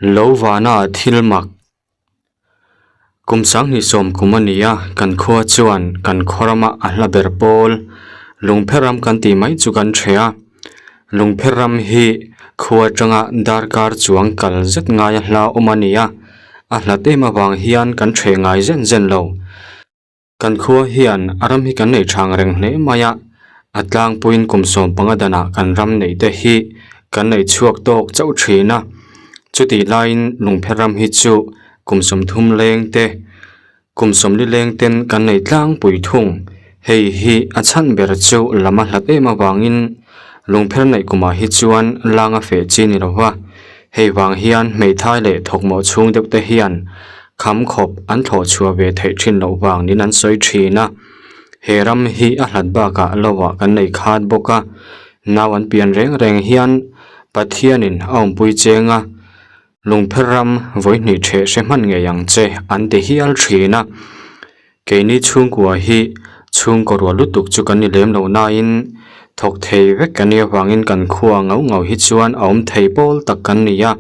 Lovana thilmak kumsang ni som kumania kan khua chuan kan khorama ahla berpol lungpheram kan ti mai chu kan thea lungpheram hi khua tanga darkar chuang kal zet ngai hla omania ahla te ma wang hian kan the ngai zen zen lo kan khua hian aram hi kan nei thang reng hle maya atlang puin kumsom pangadana kan ram nei te hi kan nei chuak tok chau thina chuti line lungpheram hi chu kumsom thum leng te kumsom li leng ten kan nei tlang pui thung hei hi achan ber chu lama hlat ema wangin lungpher nei kuma hi chuan langa fe chi ni rowa hei wang hian mei thai le thokmo chung deuh te hian kham khop an thaw chua ve thei thin lo wang nin an soi thina heram hi a hlat ba ka lowa kan nei khat boka nawan pian reng reng hian pathianin aum pui chenga lungpheram voi ni the sheman nge yang che an te hial thina keini chung kwa hi chung korwa lutuk chu kan ni lem lo na in thok thei vek kan ni wangin kan khuwa ngau ngau hi chuan aum thei pol tak kan nia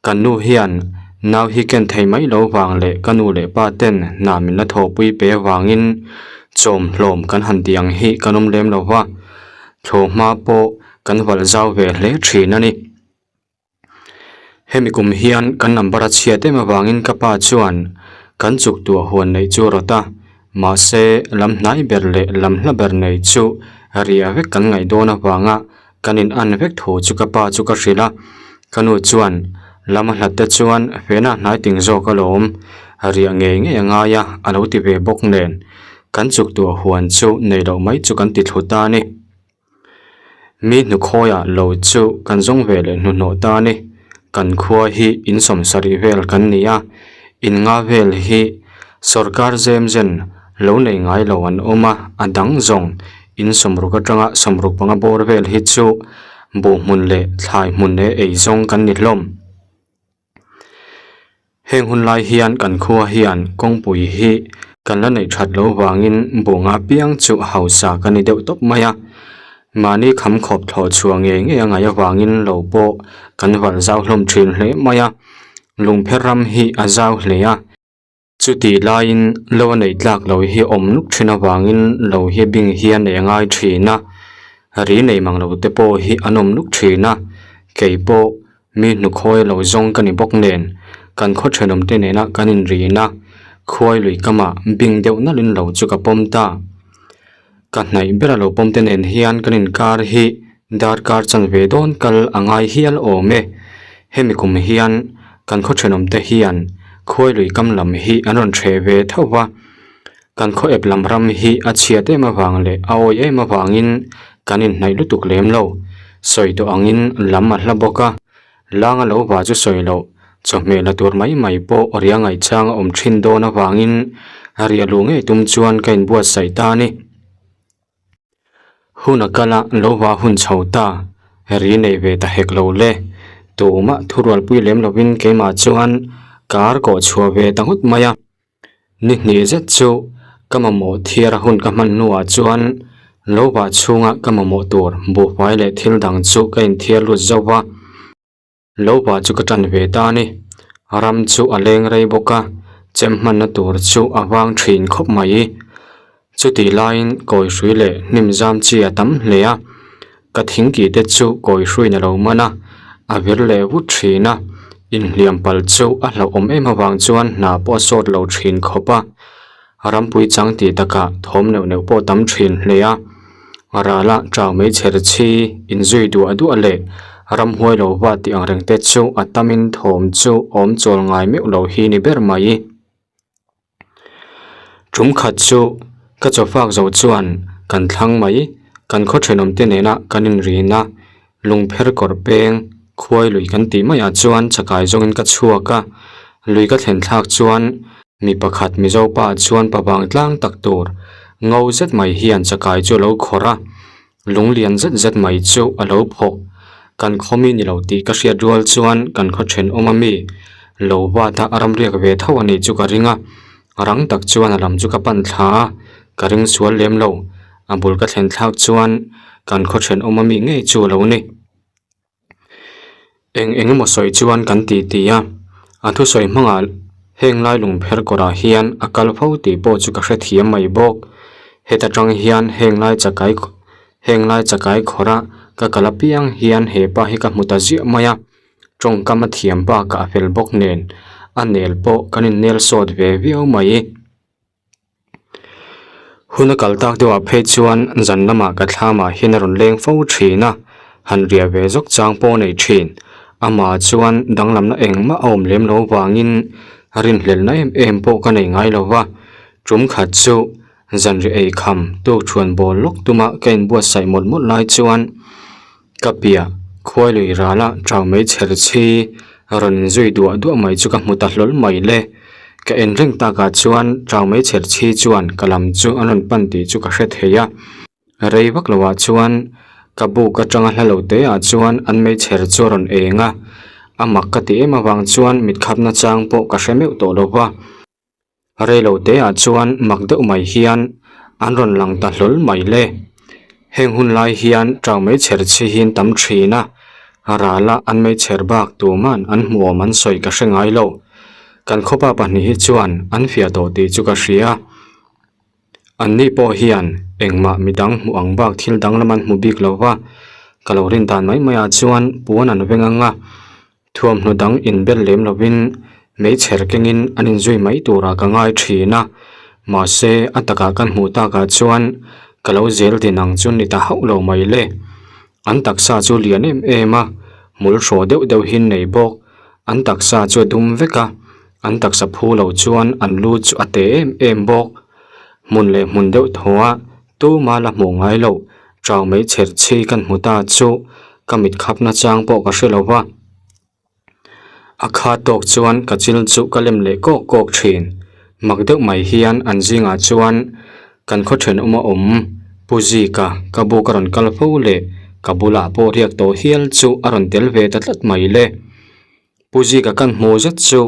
kan nu hian naw hi ken thei mai lo wang le kanu le pa ten namin la tho pui pe wangin chom hlom kan han tiang hi kanum lem lo wa tho ma po kan wal zau ve hle thina ni hemikum hian kan number chia te ma wangin kapa chuan kan chuk tu huan nei chu rota ma se lam nai ber le lam hla ber nei chu ria vek kan ngai dona wanga kanin an vek tho chu kapa chu ka hrila kanu chuan lam hla te chuan fena nai ting zo ka lom ria nge nge anga ya alo ti ve bok nen kan chuk tu huan chu nei lo mai chu kan ti thuta ni mi nu khoya lo chu kan zong ve le nu no ta ni kan khua hi in som sari vel kan nia in nga vel hi sarkar zem zen lo nei ngai lo an oma adang zong in somruka tanga somruk panga bor vel hi chu bo mun le thlai mun ne ei zong kan ni hlom heng hun lai hian kan khua hian kongpui hi kan la nei that lo wangin bonga piang chu hausa kan ni deuh top maya mani kham khop tho chuang nge nge anga ya wangin lo po kan wal zau hlom thin hle maya lungpheram hi azau hleya chuti lain lo nei tlak lo hi om nuk thina wangin lo hi bing hian e ngai thina ri nei mang lo te po hi anom nuk thina keipo mi nu khoi lo zong kan ni bok nen kan kho thenom te nena kanin rina khoi lui kama bing deuh na lin lo chu ka pom ta kan nai bera lo pom ten en hian kanin kar hi dar kar chan ve don kal angai hial ome hemikum hian kan kho thenom te hian khoi lui kam lam hi anon the ve thowa kan kho ep lam ram hi achia te ma wang le aoi e ma wangin kanin nai lutuk lem lo soi to angin lam a hla boka langa lo wa chu soi lo chome la tur mai mai po oria ngai chang om thin do na wangin aria lunge tum chuan kain buat sai ta ni huna kala lo wa hun chhauta ri nei ve ta hek lo le to ma thurwal pui lem lovin ke ma chuan kar ko chhuwa ve tangut maya ni ni zet chu kama mo thiara hun ka man nuwa chuan lo wa chunga kama mo tur bu fai le thil dang chu kain thiar lu zawa lo wa chu ka tan ve ta ni ram chu aleng rei boka chem man na tur chu awang thin khop mai chuti line koi hrui le nim jam chi atam hleya ka thing ki te chu koi hrui na lo mana avir le vu thina in liam pal chu a hlo om em awang chuan na po sot lo thin khopa rampui chang ti taka thom neu neu po tam thin hleya arala traw mei cher chi in zui du adu ale ram huai lo wa ti ang reng te chu atamin thom chu om chol ngai me lo hi ni ber mai chum khat chu ka chofak zo chuan kan thlang mai kan kho thenom te nena kanin rina lungpher kor peng khoi lui kan ti maya chuan chakai zongin ka chuaka lui ka thlen thlak chuan mi pakhat mi zo pa chuan pawang tlang tak tur ngau zet mai hian chakai chu lo khora lunglian zet zet mai chu alo phok kan khomi ni lo ti ka hria dual chuan kan kho then omami lo wa ta aram riak ve thawani chu ka ringa rang tak chuan alam chu ka pan thla ka ring sual lem lo abul ka thlen thlak chuan kan kho then omami nge chu lo ni eng mo soi chuan kan ti tia athu soi manga heng lai lung pher kora hian akal pho ti po chu ka hre thiam mai bok heta tang hian heng lai chakai khora ka kalapiang hian he pa hi ka muta zia maya tong kama thiam pa ka fel bok nen anel po kanin nel sot ve viau mai huna kaltak dewa phe chuan zan lama ka thlama hin ron leng fo thina han ria ve jok chang po nei thin ama chuan danglam na engma om lem lo wangin rin hlel na em po ka nei ngai lova tum khat chu zan ri ei kham tu thuan bol lok tuma kain bua sai mot mot lai chuan kapia khoi lui rala trau mai cher chi ron zui du mai chu ka muta hlol mai le ka en reng ta ka chuan trau mai cher chi chuan kalam chu anon pan ti chu ka hre theya rei vak lawa chuan kabu ka tanga hlalo te a chuan an mai cher chu ron enga amak ka ti ema wang chuan mit khapna chang po ka hremeu to lowa rei lo te a chuan makdeu mai hian an ron lang ta hlol mai le heng hun lai hian trau mai cher chi hin tam thina arala an mai cher bak tu man an muam an soi ka hrengai lo kan khopa pahni hi chuan an fia to ti chu ka hria an ni po hian engma midang mu ang bak thil dang laman mu bik lowa kalorin tan mai maya chuan puan an venganga thuam hnu dang in bel lem lovin mei cher kengin anin zui mai tura ka ngai thina ma se ataka kan mu ta ka chuan kalau zel dinang chun ni ta haulo mai le an taksa chu lian ema mul hro deuh hin nei bok an taksa chu dum veka an taksa phu lo chuan an lu chu ate em bok mun le mun deuh thowa tu ma la mo ngai lo trau mai cher chi kan muta chu kamit khapna chang po ka hrelowa akha tok chuan kachil chu kalem le kok thin makdeuh mai hian an zinga chuan kan kho then puji ka kabu karon kalfo le kabula po riak to hial chu aron tel ve tatlat mai le puji ka kan mo zat chu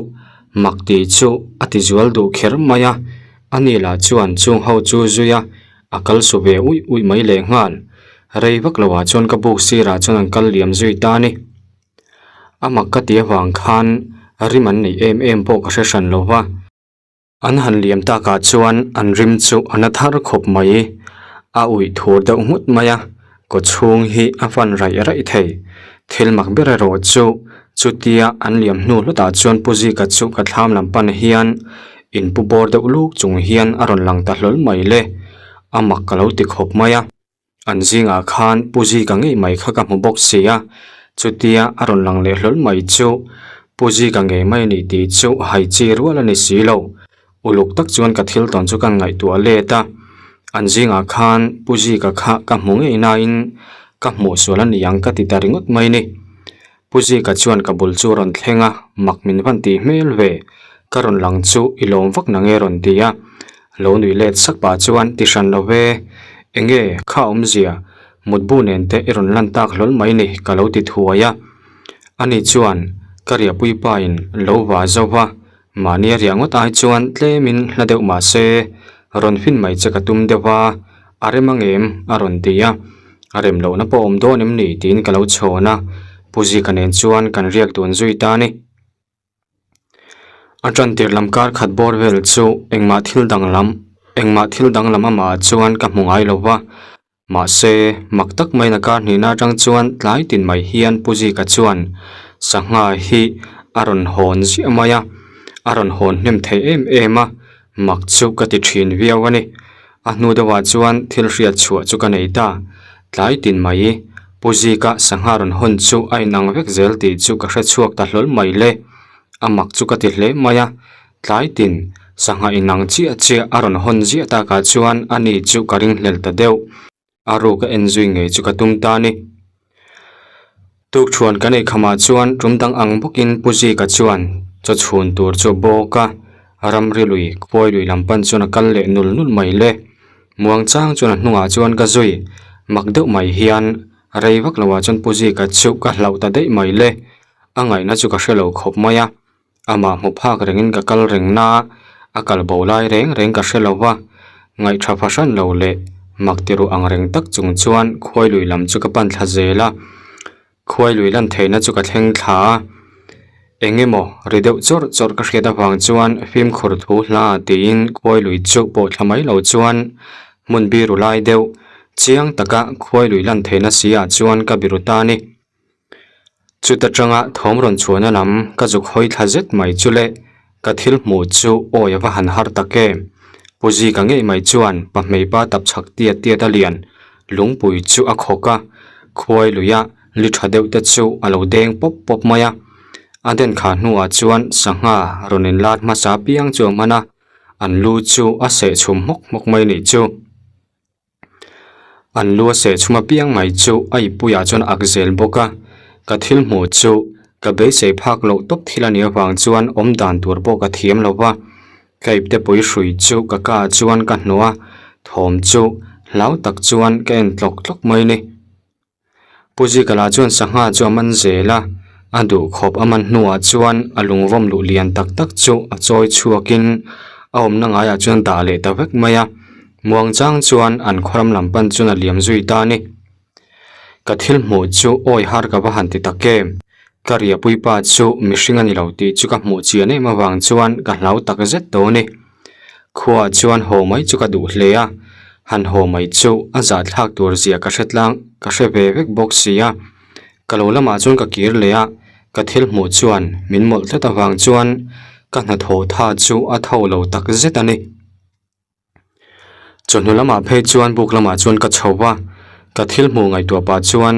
makti chu atizual du kher maya anila chuan chung ho chu zuya akal su ve ui mai le ngal rei vak lawa chon ka buk sira chon an kal liam zui ta ni amak ka ti wang khan riman nei em po ka hresan lova an han liam ta ka chuan an rim chu anathar khop mai a ui thur da umut maya ko chung hi afan rai thei thil mak bera ro chutia an liam hnu lota chuan puji ka chu ka thlam lampan hian in pu bor de uluk chung hian aron lang ta hlol mai le amak kalo ti khop maya an zinga khan puji ka ngei mai kha ka mu box sia chutia aron lang le hlol mai chu puji ka ngei mai ni ti chu hai chi ruala ni silo uluk tak chuan ka thil ton chu kan ngai tu ale ta an zinga khan puji ka kha ka mu ngei na in ka mu solan yang ka ti taringot mai ni puji ka chuan ka bul chu ron thlenga makmin van ti hmel ve karon lang chu ilom vak na nge ron tia lo nui let sak pa chuan ti shan lo ve enge kha zia mutbu nen te iron lan tak hlol mai ni ka lo ti thuaya ani chuan karia pui pa in lo wa zowa mani riangot ai chuan tlemin hladeu ma se ron fin mai chaka tum dewa aremangem aron tia arem lo na po om do nim ni tin ka lo chhona puji kanen chuan kan riak tun zui ta ni atran tir lam kar khat bor vel chu engma thil dang lam ama chuan ka mungai lowa ma se maktak mai na kar ni na tang chuan tlai tin mai hian puji ka chuan sanga hi aron hon zi amaya aron hon nem thei ema mak chu ka ti thin viawani ahnu dawa chuan thil ria chhuwa chu ka nei ta tlai tin mai puji ka sangharon hon chu ai nang vek zel ti chu ka hre chuak ta hlol mai le amak chu ka ti hle maya tlai tin sangha inang chi aron hon ji ta ka chuan ani chu ka ring hlel ta deu aru ka enjoy nge chu ka tum ta ni tuk chuan ka nei khama chuan tumdang ang bokin puji ka chuan cho chhun tur chu boka aram rilui khoi lui lampan chuna kal le nul mai le muang chang chuna hnunga chuan ka zui makdeu mai hian rei vak lawa chon puji ka chu ka hlau ta dei mai le angai na chu ka hrelo khop maya ama mu phak rengin ka kal rengna akal bolai reng ka hrelowa ngai tha phasan lo le maktiru ang reng tak chung chuan khoi lui lam chu ka pan thla zela khuai lui lan theina chu ka thleng thla engemaw rideuh chor chor ka hriat awang chuan phim khur thu hla tiin khuai lui chu pawh thlamai lo chuan mun biru lai deuh chiang taka khuai lui lan theina sia chuan ka biru ta ni chuta tanga thawm ron chuana lam ka zuk hoi thla zet mai chule ka thil hmu chu oyawa han har take puji ka ngei mai chuan pahmei pa tap chhak tia tia ta lian lungpui chu a khoka khuai luya li thadeuh te chu alo deng pop pop maya aden kha hnuah chuan sangha ronin lat ma sa piang chu mana an lu chu a se chhum mok mok mai ni chu an lu se chhuma piang mai chu ai puya chuan akzel boka ka thil hmu chu ka be sei phak lo top thilani awang chuan om dan tur bo ka thiam lowa kaip te pui hrui chu ka ka chuan ka hnuwa thawm chu lau tak chuan ka en tlok tlok mai ni puji kala chuan sangha chu man zela adu khop aman hnuah chuan alung vom lu lian tak tak chu a chawi chuakin a om na ngaya chuan da le ta vek maya muang chang chuan an khoram lampan chun a liam zui ta ni ka thil hmu chu oi har ka ba han ti take karia puipa chu mihring ani lo ti chu ka hmu chi ani ma wang chuan ka hlau tak zet to ni khuwa chuan ho mai chu ka du hle a han ho mai chu a za thlak tur zia ka hretlang ka hre ve vek box sia kalo lama chuan ka kir le a ka thil hmu chuan min mol tla ta wang chuan ka hna tho tha chu a tho lo tak zet ani chon lama phei chuan buk lama chuan ka chowa ka thil hmu ngai tua pa chuan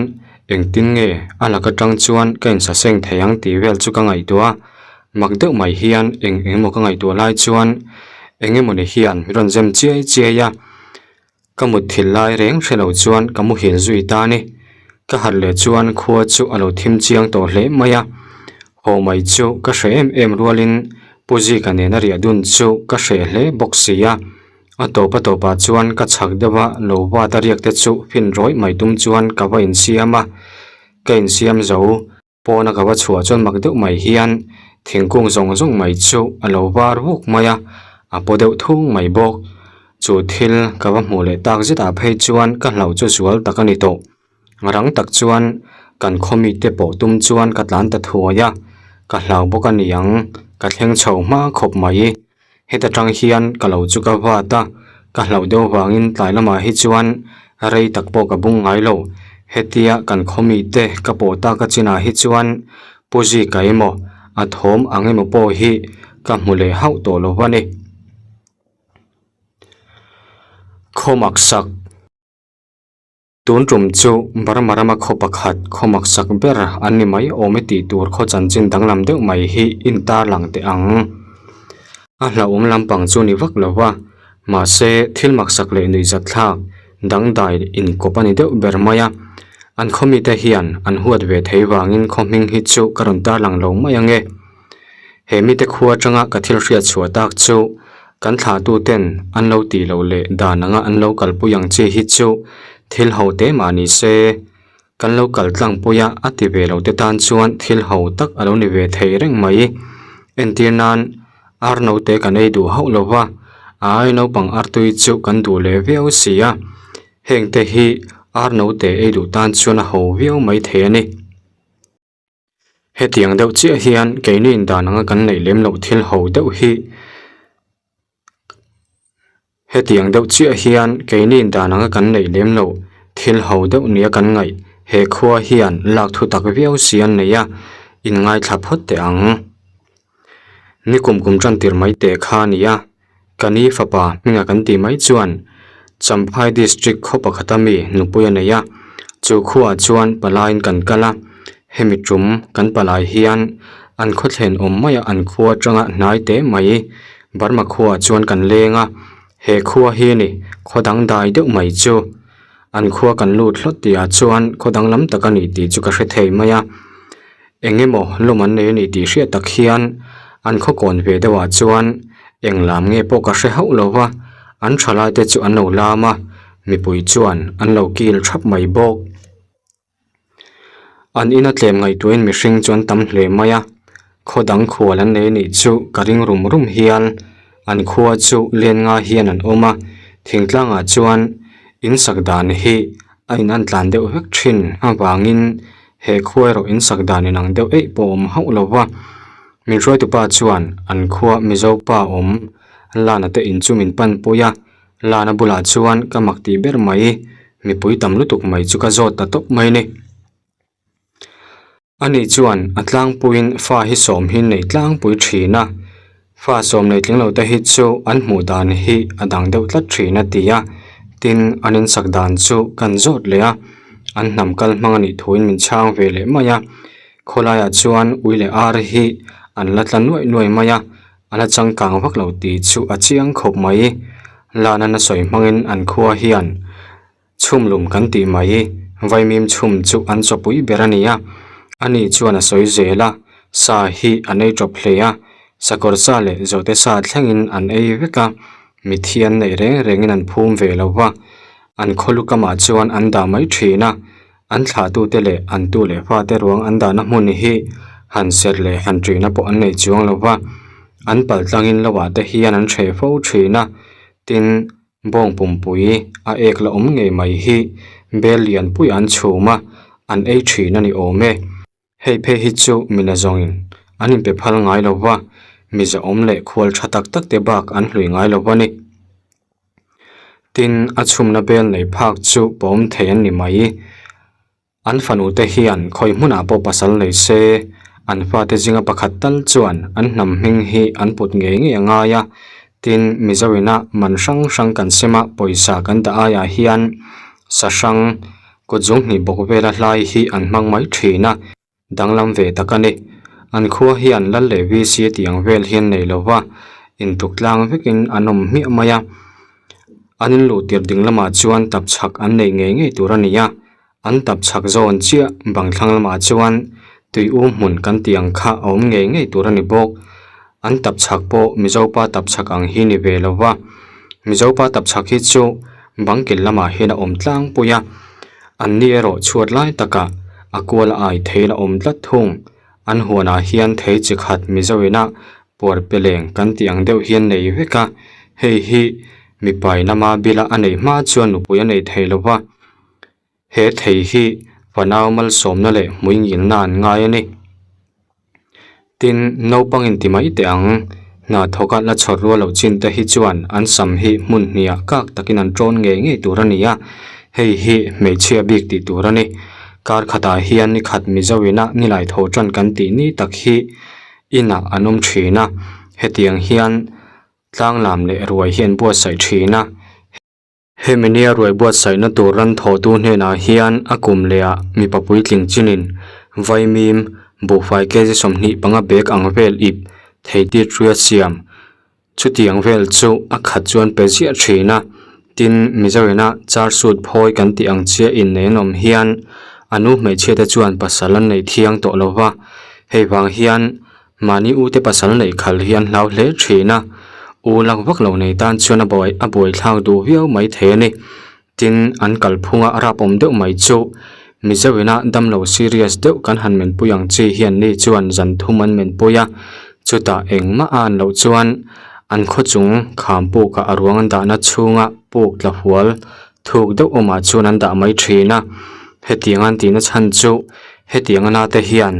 engtin nge ala ka tang chuan kain sa seng theyang ti vel chu ka ngai tua magdeu mai hian mo ka ngai tua lai chuan mo ni hian ron zem chiai chiaya ka mu thil lai reng hrelo chuan ka mu hil zui ta ni ka har le chuan khuwa chu alo thim chiang to hle maya ho mai chu ka hre em rualin puji ka ne na ria dun chu ka hre hle boxia atopa chuan ka chhak dewa lowa ta riak te chu fin roi mai tum chuan ka va in siama ka in siam zo pona ka wa chhuwa chuan magdeu mai hian thingkung zong zong mai chu alo war buk maya apodeu thung mai bok chu thil ka wa hmu le tak zeta phei chuan ka hlau chu sual takani to rang tak chuan kan khomi te po tum chuan ka tlan ta thuaya ka hlau bok ani yang ka thleng chho ma khop mai heta tang hian ka lo chu ka wa ta ka hlau deuh wangin tlai lama hi chuan rei tak po ka bung ngai lo hetia kan khomi te ka po ta ka china hi chuan puji kaimo a thom angemo po hi ka hmule hau to lo wani khomak sak tun tum chu barmarama khopakhat khomak sak ber ani mai ometi tur kho chanchin danglam deuh mai hi intar lang te ang a hla lampang chu ni vak lowa ma se thil mak sak le nui zat thak dang dai in kopani deuh ber maya an khomi te hian an huat ve thei wangin khoming hi chu karon tar lang lo mai ange he mi te khuwa tanga ka thil hria chhuwa tak chu kan thla tu ten an lo ti lo le dananga an lo kalpu yang che hi chu thil ho te mani se kan lo kal tlang puya ati ve lo te tan chuan thil ho tak alo ni ve thei reng mai entinan arno te kanei du ho lowa ai no pang artui chu kan du le veo sia heng te hi arno te ei du tan chuan ho veo mai the ani he tiang deuh chi hian keini in dananga kan nei lem lo thil ho deuh hi he tiang deuh chi hian keini in dananga kan nei lem lo thil ho deuh nia kan ngai he khuwa hian lak thu tak veo sian neya in ngai thla phot te ang ni kum tran tir mai te kha nia kani fapa minga kan ti mai chuan champhai district khopa khatami nupuya neya chu khuwa chuan palain kan kala hemi trum kan palai hian an khothlen maya an khuwa tanga nai te mai barma khuwa chuan kan lenga he khuwa hi ni khodang dai deuh mai chu an khuwa kan lut thlot tia chuan khodang lam takani ti chu ka hre thei maya engemo luman ne ni ti hria tak hian an kho kon ve dewa chuan englam nge po ka hre hau lowa an thalai te chu an lo lama mi pui chuan an lo kil thap mai bok an ina tlem ngai tuin mi hring chuan tam hle maya khodang khual an ne ni chu karing rum hian an khuwa chu len nga hian an oma thingtlanga chuan in sakdan hi ain an tlan deuh vek thin awangin he khuai ro in sak dan in ang deuh ei po om hau lova min roi tu pa chuan an khua mizo pa om lana te in chumin pan poya lana bula chuan kamak ti ber mai mi pui tam lutuk mai chu ka zot ta top mai ni ani chuan atlang puin fa hi som hin nei tlang pui thina fa som nei tling lo ta hi chu an mu dan hi adang deuh tlat thina tia tin anin sak dan chu kan zot le a an nam kal mangani thuin min chang ve le maya kholaya chuan uile ar hi an la tlan nuai maya ana chang kang vak lo ti chu achiang khop mai lana na soi mangin an khua hian chumlum kan ti mai vaimim chum chu an chopui berania ani chuan a soi zela sa hi anei drop hleya sakor sa le zote sa thlengin an ei veka mithian nei rengin an phum ve lowa an kholu kama chuan an da mai thina an thla tu te le an tu le fa te ruang an da na mun hi han ser le han trina po an nei chuang lowa an pal tlangin lawa te hian an the fo thina tin bong pumpui a ek la nge mai hi belian pui an chuma an ei thina ni ome hei phe hi chu mina zongin anin pe phal ngai lowa miza omle khwal thatak tak te bak an hlui ngai lowa ni tin achumna bel nei phak chu pom thean ni mai an fanu te hian khoi hmuna po pasal nei se an fa te jinga pakhat tal chuan an hnam hing hi an put nge anga ya tin mizawina man sang kan sema poisa kan da aya hian sa sang ko jong ni bok vela hlai hi an mang mai thina danglam ve takani an khua hian lal le vi si tiang vel hian nei lowa in tuklang vekin anom mi maya anin lu tir ding lama chuan tap chhak an nei nge turania an tap chhak zon chia bang thlang lama chuan tui mun kan tiang kha om nge turani bok an tap chhak po mizopa tap chhak ang hi ni ve lowa mizopa tap chhak hi chu bangkil lama hina om tlang puya an ni ero chuat lai taka akwal ai theila om tlat thung an huana hian thei chi khat mizawina por peleng kan tiang deuh hian nei veka hei hi mi pai nama bila anei ma chuan nu puya nei theilowa he thei hi panaumal somna le muingin nan ngai ani tin no pangin ti mai te ang na thoka la chorwa lo chin te hi chuan an sam hi mun nia kak takin an tron nge turania hei hi meichia bik ti turani kar khata hian ni khat mizawina ni lai tho tran kan ti ni tak hi ina anum thina hetiang hian tlang lam le ruai hian bo sai thina heminia ruai bo sai na turan tho tu hne na hian akum lea mi papui tling chinin vaimim bu fai ke ji somni panga bek ang vel ip theiti tria siam chutiang vel chu akhat chuan pe zia thina tin mizawina char sut phoi kan ti ang chia in nenom hian anu mai che te chuan pasalan nei thiang to lowa hei wang hian mani u te pasal nei khal hian hlau hle thina u lak vak lo nei tan chuan a boi thlang du viau mai the ni tin an kalphunga arapom deuh mai chu mizawina damlo serious deuh kan han men puyang chi hian ni chuan zan thuman men puya chuta engma an lo chuan an khochung khampu ka arwang da na chunga puk la hual thuk deuh oma chuan an da mai thina hetiangan ti na chan chu hetiangana te hian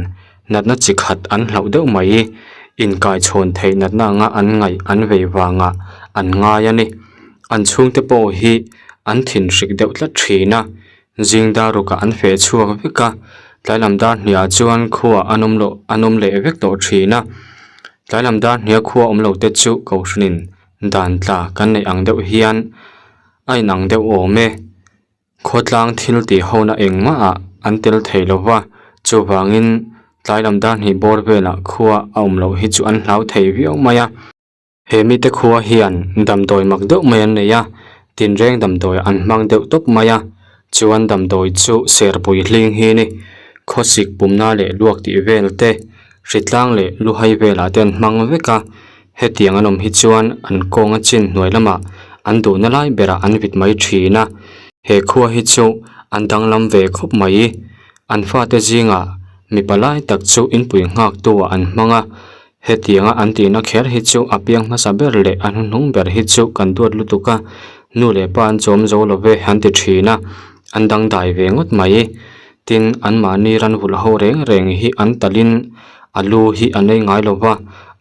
natna chi khat an hlau deuh mai in kai chhon thei natna nga an ngai an veiwanga an ngai ani an chung te po hi an thin rik deuh tla thina jingdaru ka an fe chuak veka tlailamda hnia chuan khuwa anom le vek to thina tlailamda hnia khuwa omlo te chu kaushnin dan tla kan nei ang deuh hian ai nang deuh ome khotlang thil ti hona engma a an tel theilowa chu wangin tlailamda hni bor vela khuwa omlo hi chu an hlau thei viau maya hemi te khuwa hian damdoi mak deuh mai an neya tin reng damdoi an hmang deuh top maya chuan damdoi chu serpui hling hi ni khosik pumna le luak ti vel te ritlang le luhai vela ten hmang veka hetiang anom hi chuan an konga chin hnuai lama an du na lai bera an vit mai thina he khuwa hi chu an danglam ve khop mai an fa te jinga mi palai tak chu in pui ngak tuwa an hmanga hetianga an ti na kher hi chu apiang ma saber le an hnung ber hi chu kan duat lutuka nu le pan chom zo lo ve han ti thina an dang dai ve ngot mai tin an mani ran hul ho reng reng hi an talin alu hi anei ngai lova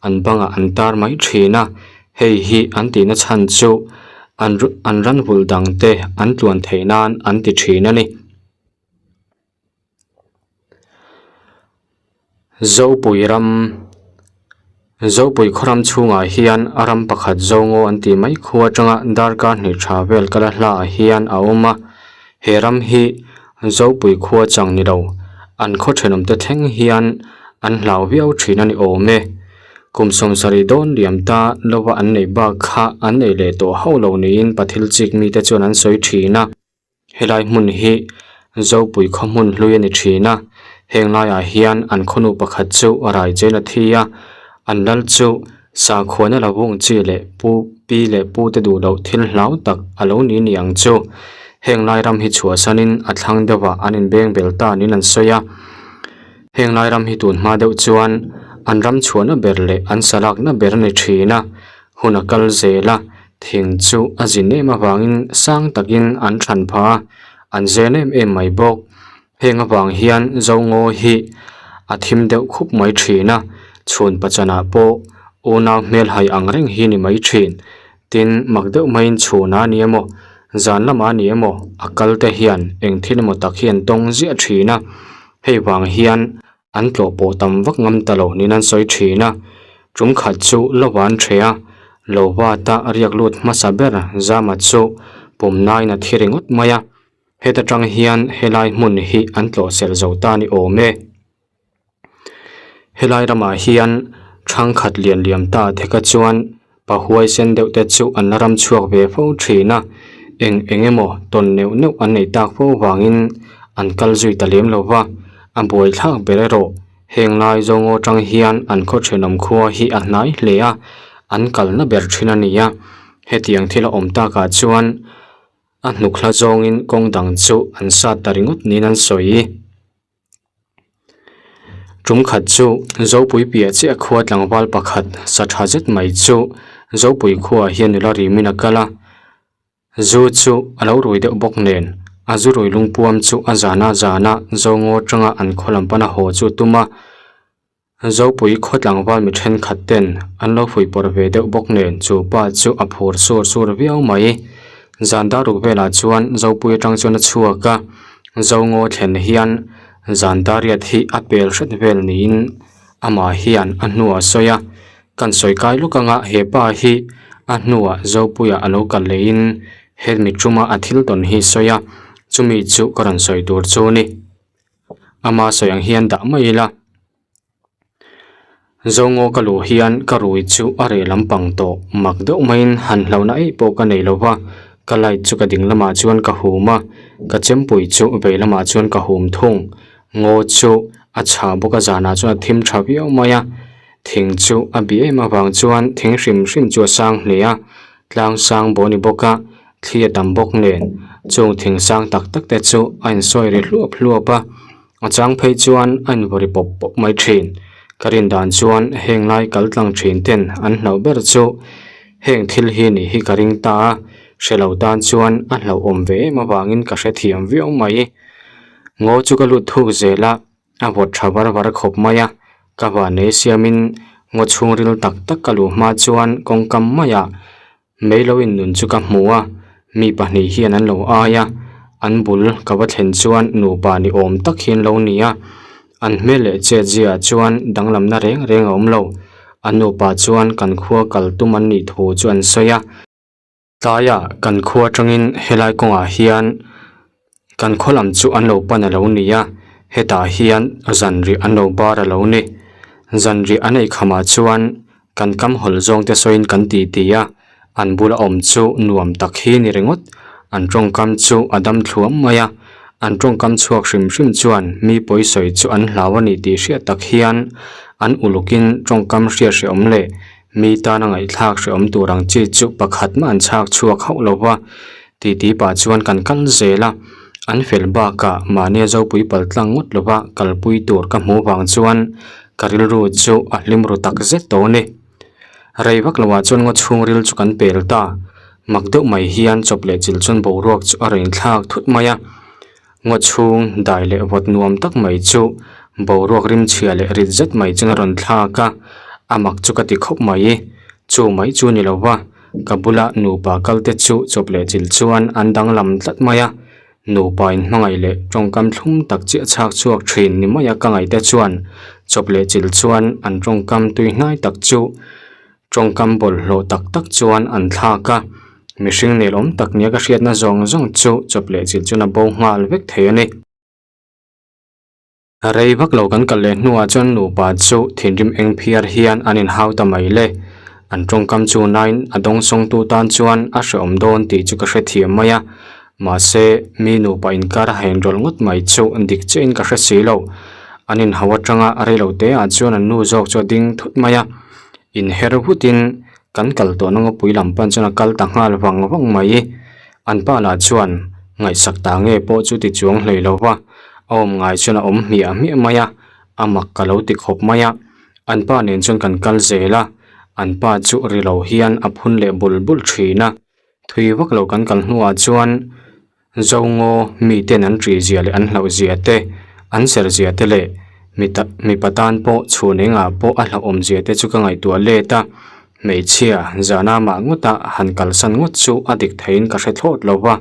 an banga an tar mai thina hei hi an tina chan chu an ran hul dang te an tluan theinan an ti thina ni zo pui khoram chunga hian aram pakhat zongo an ti mai khuwa tanga darka ni travel kala hla hian a oma heram hi zo pui khuwa chang ni lo an kho thenom te theng hian an hlau viau thina ni ome kumsom sari don liam ta lowa an nei ba kha an nei le to ho lo ni in pathil chik mi te chon an soi thina helai mun hi zo pui khomun hlui ni thina henglai a hian an khonu pakhat chu arai chena thia an lal chu sa khona lawung chi le pu pi le pu te du lo thil hlau tak alo ni niang chu henglai ram hi chua sanin athlang dewa anin beng belta nin an soya henglai ram hi tun ma deuh chuan an ram chuana berle an salak na ber ni thina huna kal zela thing chu azine ma wangin sang takin an than pha an zenem em mai bok henga wang hian zongo hi athim deuh khup mai thina chhun pachana po una mel hai angreng hi ni mai thin tin magdeuh main chhuna ni emo zan lama ni emo akal te hian eng thin mo tak hian tong zia thina hei wang hian an tlo po tam vak ngam talo ni nan soi thina chung khat chu lowan thea lowa ta ariak lut masaber zama chu pumnai na thiringot maya heta tang hian helai mun hi an tlo sel zota ni ome helai rama hian thang khat lian liam ta theka chuan pahuai sen deuh te chu an ram chuak ve fo thina engemo ton neu neu an nei tak fo wangin an kal zui talem lova an boi thak berero henglai zongo tang hian an kho thenom khuwa hi a hnai hlea an kalna ber thina nia hetiang thila omta ka chuan a hnukla zongin kongdang chu an sa taringot nin an soi chung khat chu zo pui pia che khuwa tlangwal pakhat satha jet mai chu zo pui khuwa hian la ri mina kala zu chu alo roi de bok nen azu roi lungpuam chu azana zana zongo tanga an kholam pana ho chu tuma zo pui khotlangwal mi then khatten an lo fui por ve de bok nen chu pa chu a phur sur viau mai zanda ru vela chuan zo pui tang chuna chuaka zongo thlen hian zandariat hi apel hret vel niin ama hian anua soya kan soi kai lukanga hepa hi anua zo puya alo kalein helmi chuma athil ton hi soya chumi chu karan soi tur chu ni ama soyang hian da maila zongo kalu hian karui chu are lampang to makdo main han hlauna ei po ka nei lova kalai chu ka ding lama chuan ka huma ka chempui chu ve lama chuan ka hum thung ngo chu acha boka zana chu thim thavio maya thing chu abi ema wang chuan thing hrim chu sang hlia tlang sang boni boka thlia tam bok nen chung thing sang tak tak te chu ain soi ri hluapa achang phei chuan an bori pop pop mai thin karin dan chuan henglai kaltlang thin ten an hlau ber chu heng thil hi ni hi karing ta shelo dan chuan a hlau om ve ma wangin ka hre thiam viau mai ngo chu ka lut thuk zela a bot thabar war khop maya ka wa ne siamin ngo chungril tak tak kalu ma chuan kongkam maya meiloin nun chu ka hmuwa mi pahni hian an lo aya an bul ka wa thlen chuan nu pa ni om tak hin lo nia an mele che jia chuan danglam na reng om lo an nu pa chuan kan khuwa kal tuman ni thu chuan soya taya kan khuwa tangin helai konga hian kan kholam chu an lo pana lo nia heta hian zanri an lo bara lo ni zanri anei khama chuan kan kam hol zong te soin kan ti tia an bula om chu nuam tak hi ni rengot an tong kam chu adam thluam maya an tong kam chuak hrim chuan mi poi soi chu an hlawani ti hria tak hian an ulukin tong kam hria hre om le mi ta na ngai thlak hre om turang chi chu pakhat ma an chak chuak hau lowa ti pa chuan kan kal zela an fel ba ka mania zo pui pal tlang ngot lova kalpui tur ka hmu wang chuan karil ru chu a hlimru tak zet to ni reivak lawa chuan ngo chungril chu kan pel ta makdo mai hian chople chil chun boruak chu a rein thlak thut maya ngo chung dai le vot nuam tak mai chu boruak rim chhia le rit zet mai chuna ron thla ka amak chu ka ti khop mai chu mai chu ni lowa kabula nu pa kalte chu chople chil chuan andang lam tlat maya nu pa in mangai le tongkam thlum tak chi chak chuak thin ni maya ka ngai te chuan chople chil chuan an tongkam tui hnai tak chu tongkam bol lo tak tak chuan an thla ka mihring nelom tak nia ka hriat na zong zong chu chople chil chuna bo ngal vek the ani rei vak lo kan kal le nuwa chon nu pa chu thinrim eng phiar hian anin hau ta mai le an tongkam chu nain adong song tu tan chuan a hreom don ti chu ka hre thiam maya ma se mi nu pa in kar hain rol ngot mai chu dik chein ka hre si lo anin hawa tanga are lo te a chuan an nu jok cho ding thut maya in her hutin kan kal to nang pui lam pan chuna kal ta ngal wang wang mai an pa la chuan ngai sak ta nge po chu ti chuang hlei lo wa om ngai chuna om mi a mi maya amak ka lo ti khop maya an pa nen chun kan kal zela an pa chu ri lo hian a phun le bulbul thina thui vak lo kan kal hnuwa chuan zongo mi ten an tri zia le an hlo zia te an ser zia te le mi patan po chhunenga po a hlo om zia te chu ka ngai tua le ta mei chia zana ma nguta han kal san ngut chu adik thein ka hre thlot lowa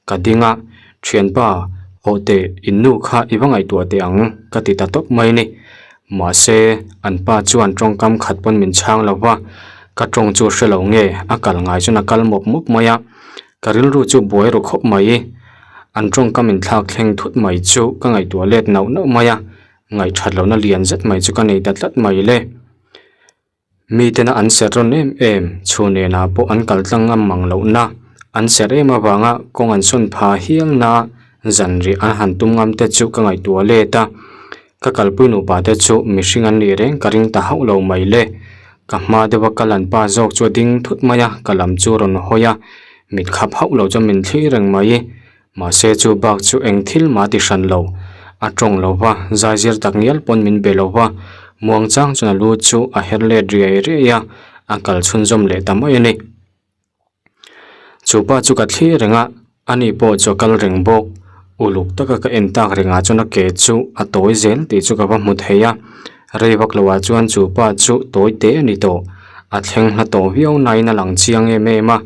ka dinga thian pa hote innu kha iwangai tua te ang ka ti ta top mai ni ma se an pa chuan tongkam khat pon min chang lowa ka tong chu hrelo nge akal ngai chuna kal mop mop maya karil ru chu boi ro khop mai an tongkam in thlak thleng thut mai chu ka ngai tua let nau no maya ngai that lo na lian zet mai chu ka nei tat lat mai le mi tena an ser ron em chune na po an kal tlang am mang lo na an ser em awanga kong an sun pha hiang na zanri an han tum ngam te chu ka ngai tua le ta ka kalpui nu pa te chu mihring an ni reng karing ta hau lo mai le ka ma de wa kalan pa jok chu ding thut maya kalam chu ron hoya mit khap hau lo cho min thli reng mai ma se chu bak chu eng thil ma ti san lo a tong lo wa zazir tak nial pon min be lo wa muang chang chuna lu chu a herle riai re ya akal chhun jom le tamai ni chu pa chu ka thli renga ani po chu kal reng bok uluk taka ka entak renga chuna ke chu a toy zel ti chu ka ba mu theya rei vak lawa chuan chu pa chu toy te ani to a thleng hla to viau nai na lang chiang e me ma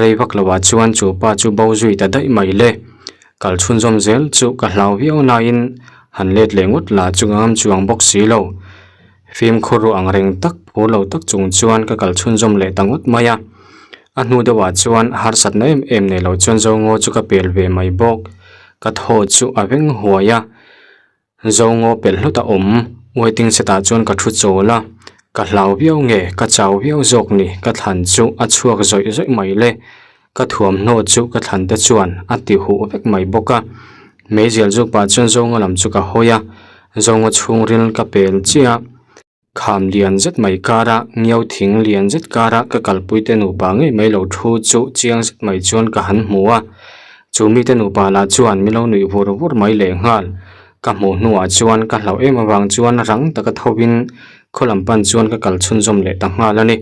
rei vak lawa chuan chu pa chu bo zui ta dai mai le kal chhun jom zel chu ka hlau viau na in han let lengut la chungam chuang bok si lo phim khuru ang reng tak phulo tak chung chuan ka kal chhun jom le tangut maya a hnu de wa chuan har sat na em ne lo chuan zongo chu ka pel ve mai bok ka tho chu aveng huaya zongo pel hluta waiting seta chuan ka thu chola ka hlau viau nge ka chau viau jok ni ka thlan chu a chuak zoi zoi mai le ka thuam no chu ka thlan te chuan a ti hu vek mai boka mejel juk pa chuan zongo lam chu ka hoya zongo chung ril ka pel chia kham lian zet mai kara ngiau thing lian zet kara ka kalpui te nu pa nge mai lo thu chu chiang zet mai chuan ka han hmuwa chu mi te nu pa la chuan mi lo nui vur vur mai le ngal ka hmu hnuwa chuan ka hlau em awang chuan rang taka thobin kholam pan chuan ka kal chhun jom le ta ngal ani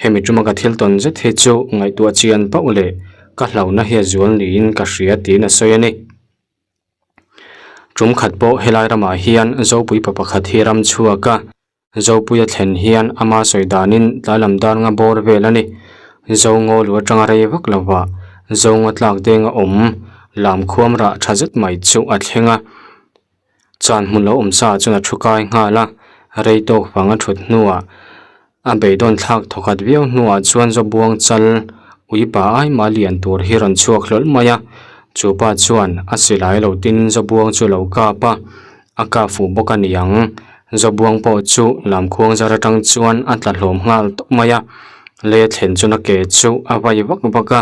hemi tuma ka thil ton zet he chu ngai tua chian pa ule ka hlau na he zual ni in ka hria ti na soi ani tum khat po helai rama hian zopui pa pakhat hi ram chuaka zopui a thlen hian ama soidanin tlalam dar nga bor velani zongo lu atanga rei vak lawa zongo tlak denga lam khuam ra thazet mai chu a thlenga chan mun lo sa chuna thukai ngala rei to wanga thut nuwa a beidon thak thokat viau nuwa chuan zo buang chal uipa ai malian tur hi ron chuak hlol maya chupa chuan a silai lo tin zo buang chu lo ka pa aka fu bokani yang zo buang po chu lam khuang zara tang chuan atla hlom ngal to maya le thlen chuna ke chu awai vak baka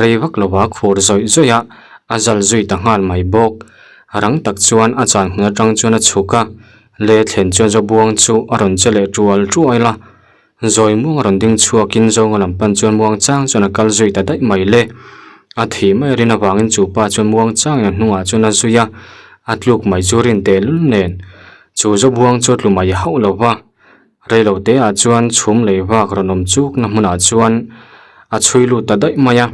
rei vak lowa khur zoi zoya azal zui ta ngal mai bok rang tak chuan a chan hna tang chuan a chuka le thlen chuan zo buang chu aron chele tual tuaila zoi muang ron ding chuakin zonga lampan chuan muang chang chuan a kal zui ta dai mai le a thi mai rina wangin chu pa chuan muang chang na hnunga chuan a zuya atluk mai churin telul nen chu zo buang chu tlu mai hau lowa reilo te a chuan chhum leiwa kronom chuk na hmuna chuan a chhuilu ta dai maya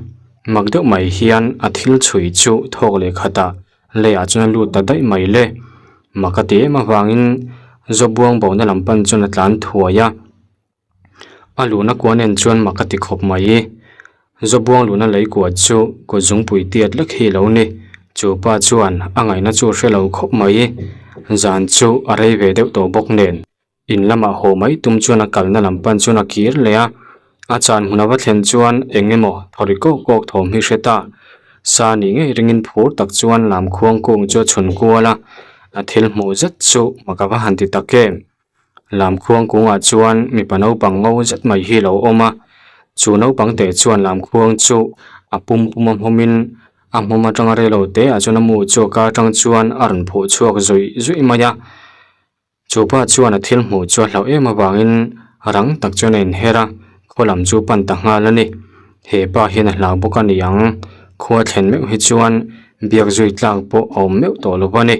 magdeu mai hian a thil chui chu thok le khata le a chuna lu ta dai mai le makati ma wangin zobuang bo na lampan chuna tlan thuaya aluna kwanen chuan makati khop mai zobuang luna lei kwa chu ko zungpui tiat lek hi lo ni chu pa chuan angai na chu hrelo khop mai zan chu arei ve deuh to bok nen in lama ho mai tum chuan a kalna lampan chuan a kir le a chan hunawa thlen chuan engemaw thoriko kok thawm hi hreta sa ni nge ringin phur tak chuan lam khuang kung chu chhun kuala a thil hmu zat chu makawa hanti take lam khuang kunga chuan mi pano pango zat mai hi lo oma chu no pangte chuan lam khuang chu apum pum homin a moma tanga relo te a chuna mu chu ka tang chuan aran phu chuak zui maya chu pa chuan a thil hmu chu hlau ema wangin rang tak chuan en hera kholam chu pan ta nga lani he pa hin a hlang bawk ani ang khuwa thlen meu hi chuan biak zui tlak po awm meu to lo bani